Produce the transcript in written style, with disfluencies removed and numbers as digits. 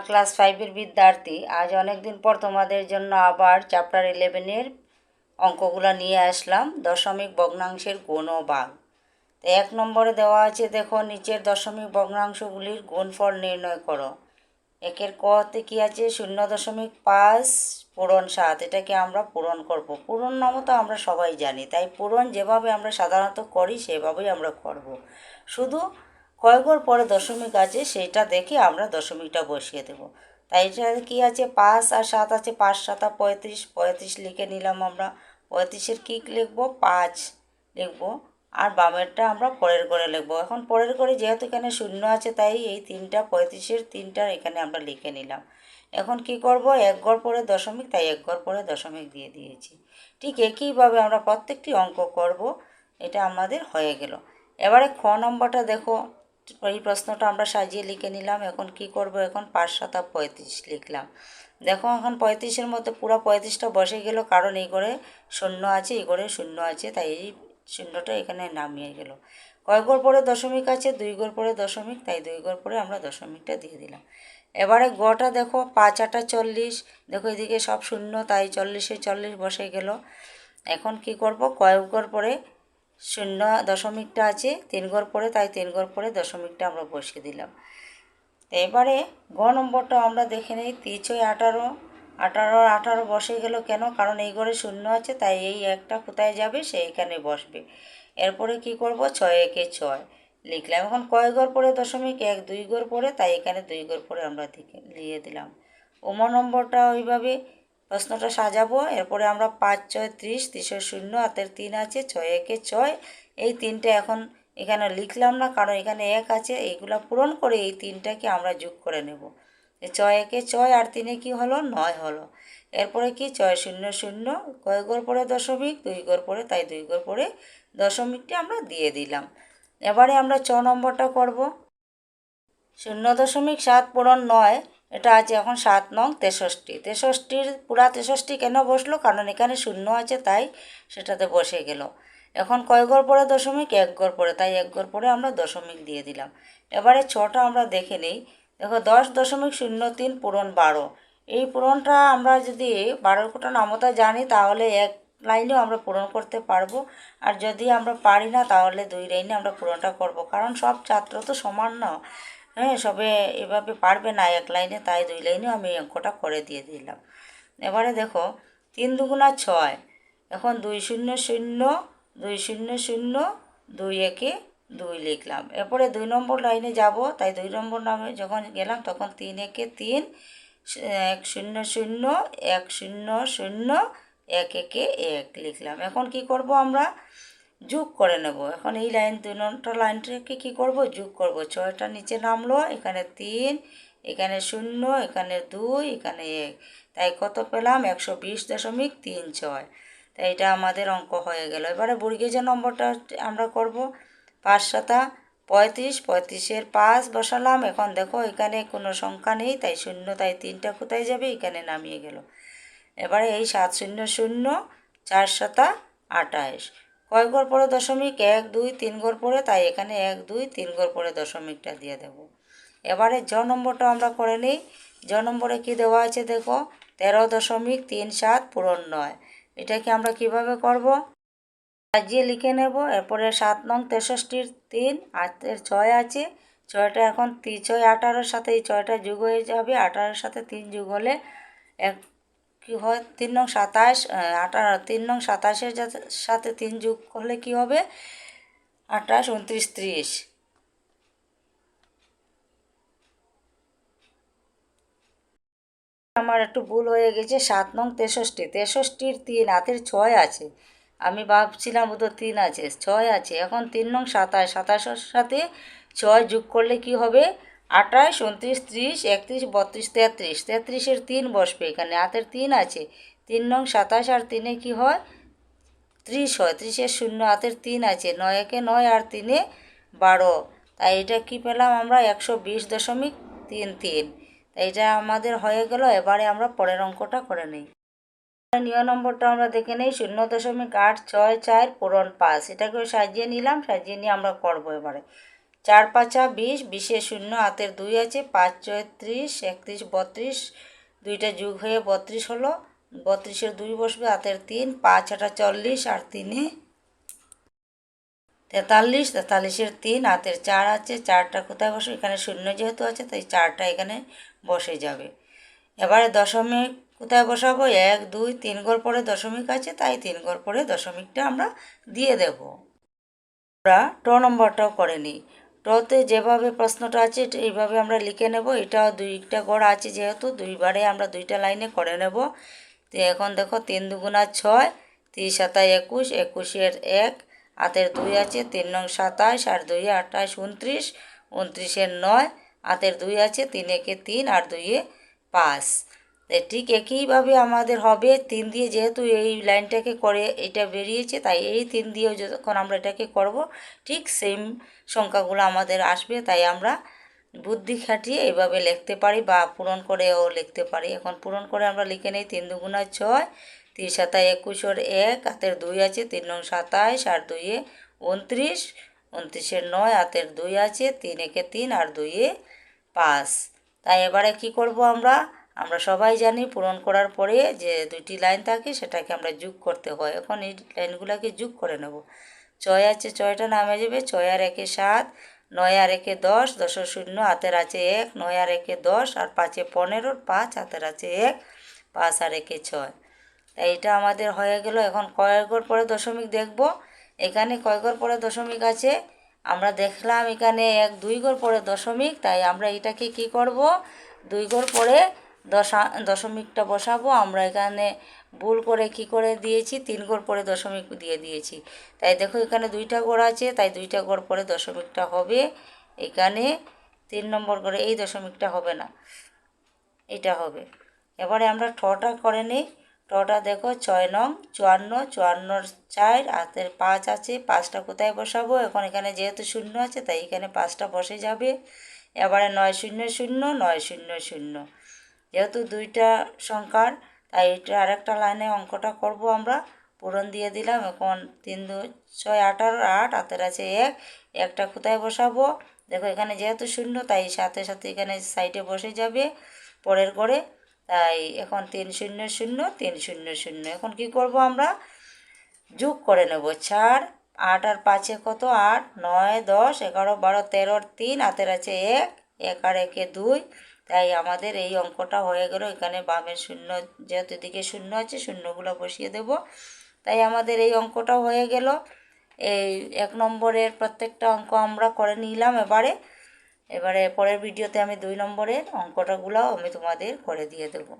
Class 5-এর বিদ্যার্থী, আজ অনেক দিন পর তোমাদের জন্য আবার চ্যাপ্টার 11-এর অঙ্কগুলো নিয়ে আসলাম। দশমিক ভগ্নাংশের গুণ ও ভাগ। তো 1 নম্বরে দেওয়া আছে, দেখো নিচের দশমিক ভগ্নাংশগুলির গুণফল নির্ণয় করো। 1-এর কতে কী আছে? 0.5 পূরণ 7। এটাকে আমরা পূরণ করব। পূরণ নাম তো আমরা সবাই জানি, তাই পূরণ যেভাবে আমরা সাধারণত করি সেভাবেই আমরা করব। শুধু কয় ঘর পরে দশমিক আছে সেটা দেখে আমরা দশমিকটা বসিয়ে দেব। তাই এটা কী আছে? 5 আর 7 আছে, 5 7 35, 35 লিখে নিলাম আমরা। 35-এর কী লিখবো? 5 লিখবো। আর বামেরটা আমরা পরের ঘরে লিখবো। এখন পরের ঘরে যেহেতু এখানে শূন্য আছে, তাই এই 3টা 35-এর 3টা এখানে আমরা লিখে নিলাম। এখন কি করব? 1 ঘর পরে দশমিক, তাই 1 ঘর পরে দশমিক দিয়ে দিয়েছি। ঠিক একইভাবে আমরা প্রত্যেকটি অঙ্ক করব। এটা আমাদের হয়ে গেল। এবারে খ নম্বরটা দেখো, এই প্রশ্নটা আমরা সাজিয়ে লিখে নিলাম। এখন কি করব? এখন 5 7 35 লিখলাম। দেখো এখন 35-এর মধ্যে পুরো 35টা বসে গেল, কারণ এই ঘরে শূন্য আছে, এই ঘরে শূন্য আছে, তাই এই শূন্যটা এখানে নামিয়ে গেল। কয় ঘর পরে দশমিক আছে? 2 ঘর পরে দশমিক, তাই 2 ঘর পরে আমরা দশমিকটা দিয়ে দিলাম। এবারে গটা দেখো, 5 8 40। দেখো এদিকে সব শূন্য, তাই 40-এ 40 বসে গেল। এখন কি করব? কয় ঘর পরে শূন্য দশমিকটা আছে? 3 ঘর পরে, তাই 3 ঘর পরে দশমিকটা আমরা বসিয়ে দিলাম। তো এবারে গ নম্বরটা আমরা দেখে নিই। 3 6 18, 18 18 বসে গেল কেন? কারণ এই ঘরে শূন্য আছে, তাই এই একটা কোথায় যাবে? সে এখানে বসবে। এরপরে কি করব? 6 1 6 লিখলাম। এখন কয় ঘর পরে দশমিক? 1 2 ঘর পরে, তাই এখানে 2 ঘর পরে আমরা দিয়ে দিলাম। নম্বরটা ওইভাবে প্রশ্নটা সাজাবো। এরপরে আমরা 5 6 30, 30 শূন্য, হাতের 3 আছে, 6 1 6। এই 3টা এখন এখানে লিখলাম না, কারণ এখানে 1 আছে। এইগুলা পূরণ করে এই 3টাকে আমরা যোগ করে নেব। 6 1 6 আর 3 কি হলো? 9 হলো। এরপরে কি? 6 0 0, কয় ঘর পরে দশমিক? 2 ঘর পরে, তাই 2 ঘর পরে দশমিকটি আমরা দিয়ে দিলাম। এবারে আমরা 6 নম্বরটা করব। 0.7 পূরণ 9, এটা আছে এখন 7 নং 63। 63-র পুরা 63 কেন বসলো? কারণ এখানে শূন্য আছে, তাই সেটাতে বসে গেল। এখন কয় ঘর পরে দশমিক? 1 ঘর পরে, তাই 1 ঘর পরে আমরা দশমিক দিয়ে দিলাম। এবারে 6টা আমরা দেখে নিই। দেখো 10.03 পূরণ 12। এই পূরণটা আমরা যদি 12 কোটা নামতা জানি, তাহলে 1 লাইনেও আমরা পূরণ করতে পারবো। আর যদি আমরা পারি না, তাহলে 2 লাইনে আমরা পূরণটা করব, কারণ সব ছাত্র তো সমান না। হ্যাঁ, সবে এভাবে পারবে না 1 লাইনে, তাই 2 লাইনেও আমি অঙ্কটা করে দিয়ে দিলাম। এবারে দেখো 3 2 6। এখন 2 0 0, 2 0 0, 2 1 2 লিখলাম। এরপরে 2 নম্বর লাইনে যাব, তাই 2 নম্বর নামে যখন গেলাম, তখন 3 1 3, 1 0 0, 1 0 0, 1 1 1 লিখলাম। এখন কি করব? আমরা যোগ করে নেব। এখন এই লাইন 2 লাইনটাকে কী করব? যোগ করব। 6টা নিচে নামলো, এখানে 3, এখানে 0, এখানে 2, এখানে 1, তাই কত পেলাম? 120.36। তাই এটা আমাদের অঙ্ক হয়ে গেল। এবারে বর্গীয় যে নম্বরটা আমরা করব। 5 7 35, 35-এর 5 বসালাম। এখন দেখো এখানে কোনো সংখ্যা নেই, তাই শূন্য, তাই 3টা কোথায় যাবে? এখানে নামিয়ে গেল। এবারে এই 7 0 0, 4 7 28, কয় ঘর পরে দশমিক? 1 2 3 ঘর পরে, তাই এখানে 1 2 3 ঘর পরে দশমিকটা দিয়ে দেব। এবারে জ নম্বরটা আমরা করে নিই। জ নম্বরে কি দেওয়া আছে দেখো, 13.37 পূরণ 9। এটাকে আমরা কিভাবে করব? সাজিয়ে লিখে নেব। এরপরে 7 নং 63-র 3, হাতের 6 আছে, 6টা এখন 3 6 18-র সাথে এই 6টা যোগ হয়ে যাবে। 18-র সাথে 3 যোগ হলে এক কি হয়? 3 নং 27, 18, 3 নং 27-এর সাথে 3 যোগ করলে কি হবে? 28 29 30। আমার একটু ভুল হয়ে গেছে। 7 নং 63, 63-র 3, হাতের 6 আছে। আমি ভাবছিলাম বোধহয় 3 আছে, 6 আছে। এখন 3 নং 27, 27-এর সাথে 6 যোগ করলে কি হবে? 28 29 30 31 32 33, 33-এর 3 বসবে এখানে, হাতের 3 আছে। 3 নং 27 আর 3-এ কি হয়? 30 হয়। 30-এর শূন্য, হাতের 3 আছে। 9 1 9 আর 3 12, তাই এটা কি পেলাম আমরা? 120.33। তাই এটা আমাদের হয়ে গেল। এবারে আমরা পরের অঙ্কটা করে নিই। নিয় নম্বরটা আমরা দেখে নিই। 0.864 পূরণ 5, এটাকেও সাজিয়ে নিলাম। সাজিয়ে নিয়ে আমরা করবো। এবারে 4 5 20, 20 শূন্য হাতের 2 আছে, 5 6 30, 31 32, দুইটা যোগ হয়ে 32 হলো, 32-এর 2 বসবে, হাতের 3, 5 8 40 আর 3 43, 43-এর 3, হাতের 4 আছে, 4টা কোথায় বসে? এখানে শূন্য যেহেতু আছে তাই 4টা এখানে বসে যাবে। এবারে দশমিক কোথায় বসাবো? 1 2 3 ঘর পরে দশমিক আছে, তাই 3 ঘর পরে দশমিকটা আমরা দিয়ে দেব। আমরা ট নম্বরটাও করে নিই। টতে যেভাবে প্রশ্নটা আছে এইভাবে আমরা লিখে নেব। এটাও 2টা ঘর আছে যেহেতু 2বারে আমরা 2টা লাইনে করে নেব। তো এখন দেখো 3 2 6, 3 7 21, 21-এর 1, হাতের 2 আছে, 3 9 27 আর 2 28 29, 29-এর 9, হাতের 2 আছে, 3 1 3 আর 2 5। ঠিক একইভাবে আমাদের হবে 3 দিয়ে, যেহেতু এই লাইনটাকে করে এটা বেরিয়েছে তাই এই 3 দিয়েও যখন আমরা এটাকে করব ঠিক সেম সংখ্যাগুলো আমাদের আসবে। তাই আমরা বুদ্ধি খাটিয়ে এইভাবে লিখতে পারি বা পূরণ করেও লিখতে পারি। এখন পূরণ করে আমরা লিখে নিই 3 2 6, 3 7 21-এর 1, হাতের 2 আছে, 3 9 27 আর 2 29, 29-এর 9, হাতের 2 আছে, 3 1 3 আর 2 5। তাই এবারে কি করব আমরা সবাই জানি পূরণ করার পরে যে 2টি লাইন থাকে সেটাকে আমরা যোগ করতে হয়। এখন এই লাইনগুলোকে যোগ করে নেব। 6 আছে, 6টা নামে যাবে, 6 আর 1 7, 9 আর 1 10, 10 শূন্য হাতের আছে 1, 9 আর 1 10 আর 5 15, 5 হাতের আছে 1, 5 আর 1 6। তাই এটা আমাদের হয়ে গেল। এখন কয় ঘর পরে দশমিক দেখব। এখানে কয় ঘর পরে দশমিক আছে আমরা দেখলাম, এখানে 1 2 ঘর পরে দশমিক, তাই আমরা এটাকে কি করব? 2 ঘর পরে দশমিকটা বসাবো। আমরা এখানে ভুল করে কি করে দিয়েছি? 3 ঘর পরে দশমিক দিয়ে দিয়েছি। তাই দেখো এখানে 2টা ঘর আছে, তাই 2টা ঘর পরে দশমিকটা হবে এখানে 3 নম্বর ঘরে। এই দশমিকটা হবে না, এটা হবে। এবারে আমরা ঠটা করে নিই। টটা দেখো 6 নং 54, 54-এর 4, হাতের 5 আছে, 5টা কোথায় বসাবো? এখন এখানে যেহেতু শূন্য আছে তাই এখানে 5টা বসে যাবে। এবারে 9 0 0, 9 0 0, যেহেতু 2টা সংখ্যার তাই এটা আরেকটা লাইনে অঙ্কটা করব আমরা। পূরণ দিয়ে দিলাম। এখন 3 2 6 18, 8 হাতের আছে 1, একটা কোথায় বসাবো? দেখো এখানে যেহেতু শূন্য তাই সাথে সাথে এখানে সাইডে বসে যাবে পরের ঘরে। তাই এখন 3 0 0, 3 0 0। এখন কি করব আমরা? যোগ করে নেব। 4 8 আর 5 কত? 8 9 10 11 12 13, 3 হাতের আছে 1, 1 আর 1 2। তাই আমাদের এই অঙ্কটা হয়ে গেল। এখানে বামের শূন্য, যেহেতু এদিকে শূন্য আছে শূন্যগুলো বসিয়ে দেব। তাই আমাদের এই অঙ্কটা হয়ে গেল। এই 1 নম্বরের প্রত্যেকটা অঙ্ক আমরা করে নিলাম। এবারে পরের ভিডিওতে আমি 2 নম্বরের অঙ্কটাগুলো আমি তোমাদের করে দিয়ে দেবো।